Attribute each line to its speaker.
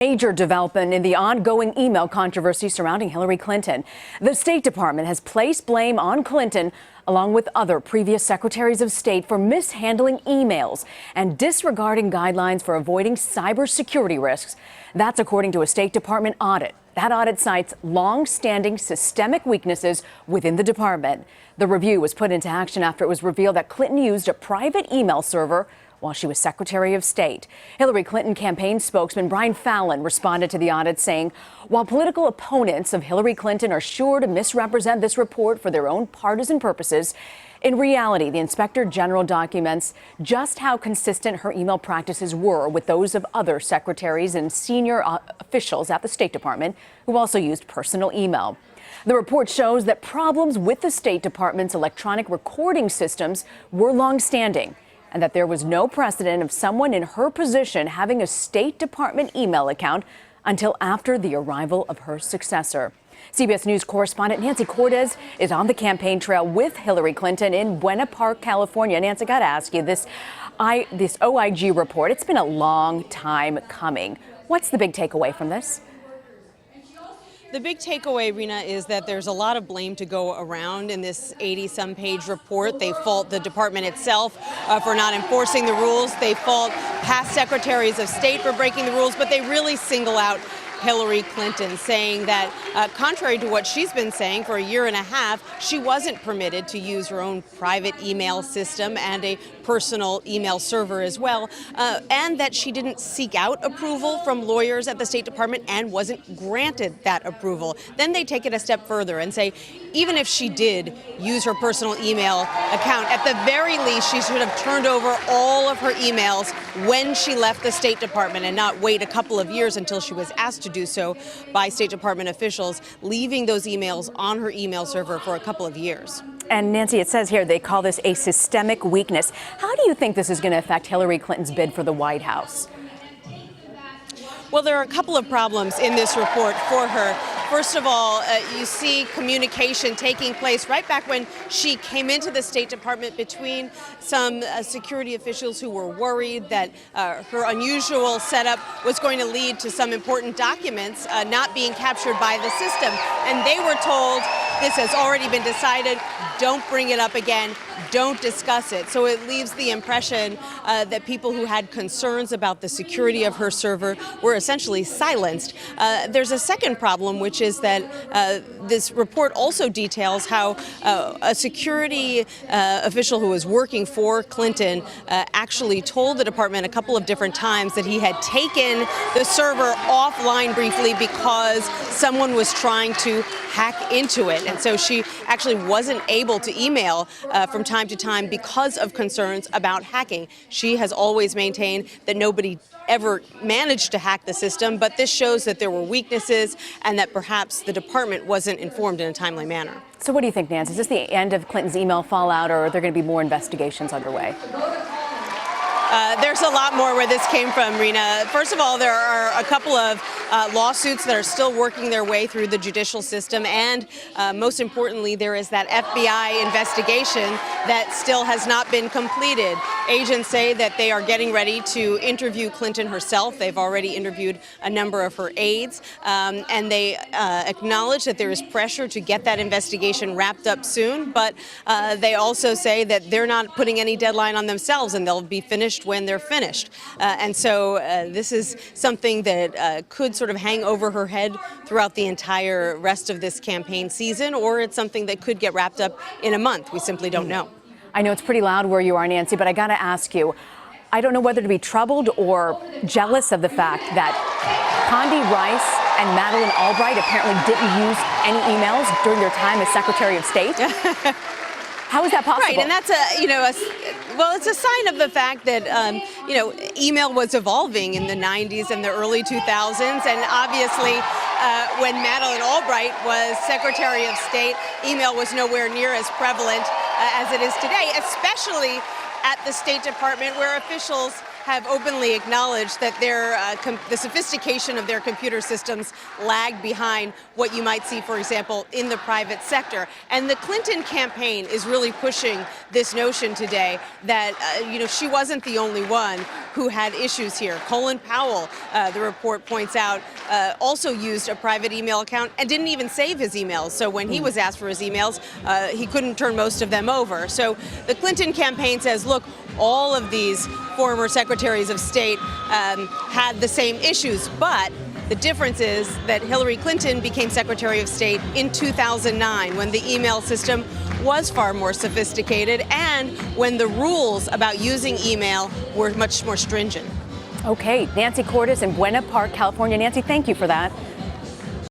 Speaker 1: Major development in the ongoing email controversy surrounding Hillary Clinton. The State Department has placed blame on Clinton, along with other previous secretaries of state, for mishandling emails and disregarding guidelines for avoiding cybersecurity risks. That's according to a State Department audit. That audit cites long-standing systemic weaknesses within the department. The review was put into action after it was revealed that Clinton used a private email server while she was Secretary of State. Hillary Clinton campaign spokesman Brian Fallon responded to the audit, saying, while political opponents of Hillary Clinton are sure to misrepresent this report for their own partisan purposes, in reality, the Inspector General documents just how consistent her email practices were with those of other secretaries and senior officials at the State Department who also used personal email. The report shows that problems with the State Department's electronic recording systems were longstanding, and that there was no precedent of someone in her position having a State Department email account until after the arrival of her successor. CBS News correspondent Nancy Cortez is on the campaign trail with Hillary Clinton in Buena Park, California. Nancy, I got to ask you, this OIG report, it's been a long time coming. What's the big takeaway from this?
Speaker 2: The big takeaway, Rena, is that there's a lot of blame to go around in this 80-some page report. They fault the department itself for not enforcing the rules. They fault past secretaries of state for breaking the rules, but they really single out Hillary Clinton, saying that contrary to what she's been saying for a year and a half, she wasn't permitted to use her own private email system and a personal email server as well, and that she didn't seek out approval from lawyers at the State Department and wasn't granted that approval. Then they take it a step further and say, even if she did use her personal email account, at the very least, she should have turned over all of her emails when she left the State Department and not wait a couple of years until she was asked to do so by State Department officials, leaving those emails on her email server for a couple of years.
Speaker 1: And Nancy, it says here they call this a systemic weakness. How do you think this is going to affect Hillary Clinton's bid for the White House?
Speaker 2: Well, there are a couple of problems in this report for her. First of all, you see communication taking place right back when she came into the State Department between some security officials who were worried that her unusual setup was going to lead to some important documents not being captured by the system. And they were told, this has already been decided, don't bring it up again, don't discuss it. So it leaves the impression that people who had concerns about the security of her server were essentially silenced. There's a second problem, which is that this report also details how a security official who was working for Clinton actually told the department a couple of different times that he had taken the server offline briefly because someone was trying to hack into it. And so she actually wasn't able to email from time to time because of concerns about hacking. She has always maintained that nobody ever managed to hack the system, but this shows that there were weaknesses and that perhaps the department wasn't informed in a timely manner.
Speaker 1: So what do you think, Nancy? Is this the end of Clinton's email fallout, or are there going to be more investigations underway?
Speaker 2: There's a lot more where this came from, Rena. First of all, there are a couple of lawsuits that are still working their way through the judicial system, and most importantly, there is that FBI investigation that still has not been completed. Agents say that they are getting ready to interview Clinton herself. They've already interviewed a number of her aides, and they acknowledge that there is pressure to get that investigation wrapped up soon, but they also say that they're not putting any deadline on themselves, and they'll be finished when they're finished. And so this is something that could sort of hang over her head throughout the entire rest of this campaign season, or it's something that could get wrapped up in a month. We simply don't know.
Speaker 1: I know it's pretty loud where you are, Nancy, but I got to ask you, I don't know whether to be troubled or jealous of the fact that Condi Rice and Madeleine Albright apparently didn't use any emails during their time as Secretary of State. How is that possible?
Speaker 2: Right, and that's well, it's a sign of the fact that, email was evolving in the 90s and the early 2000s, and obviously when Madeleine Albright was Secretary of State, email was nowhere near as prevalent as it is today, especially at the State Department, where officials have openly acknowledged that the sophistication of their computer systems lagged behind what you might see, for example, in the private sector. And the Clinton campaign is really pushing this notion today that, she wasn't the only one who had issues here. Colin Powell, the report points out, also used a private email account and didn't even save his emails. So when he was asked for his emails, he couldn't turn most of them over. So the Clinton campaign says, look, all of these former secretaries of state had the same issues, but the difference is that Hillary Clinton became Secretary of State in 2009 when the email system was far more sophisticated and when the rules about using email were much more stringent.
Speaker 1: Okay, Nancy Cordes in Buena Park, California. Nancy, thank you for that.